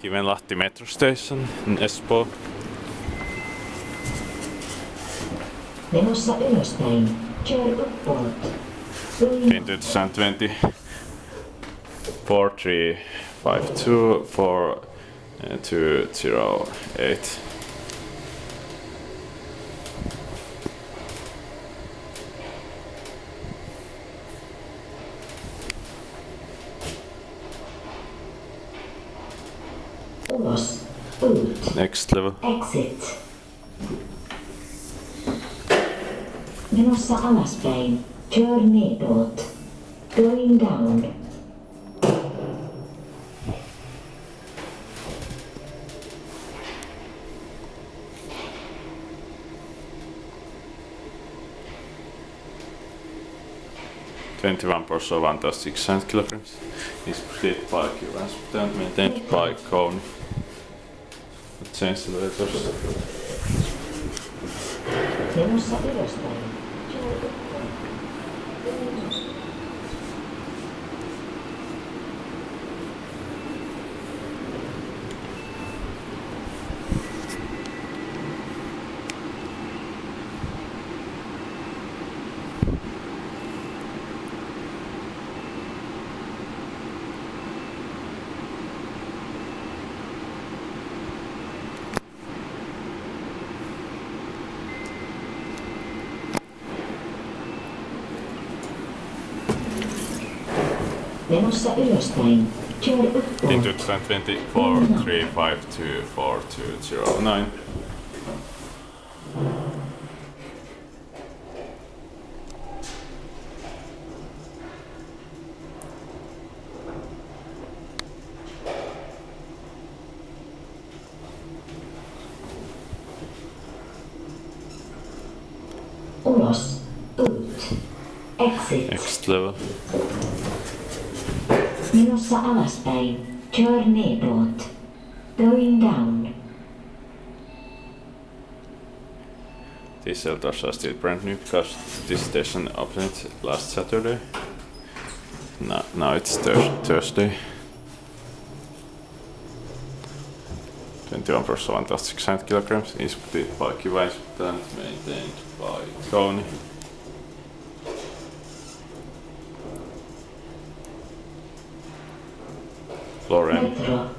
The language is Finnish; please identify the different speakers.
Speaker 1: Kivenlahti metro station in Espoo.
Speaker 2: Menossa ylöspäin. Kör uppåt.
Speaker 1: In 2020 4352 4208.
Speaker 2: Ulos. Ut.
Speaker 1: Next level.
Speaker 2: Exit. Menossa alaspäin. Kör nedåt. Going down.
Speaker 1: (21% 1,600 kilograms) is split by Kivenlahti and maintained by Kone. Change the letters.
Speaker 2: Menossa ylöspäin. Menossa ylöspäin. Kör uppåt.
Speaker 1: In 2020 4352 4209.
Speaker 2: Ulos. Ut. Exit.
Speaker 1: Next level.
Speaker 2: Menossa alaspäin. Kör nedåt. Going down.
Speaker 1: These shelters are still brand new because this station opened last Saturday. Now it's Thursday. 21% 1,600 kilograms is split by Kivenlahti and maintained by Kone. Floor M.
Speaker 2: Metro.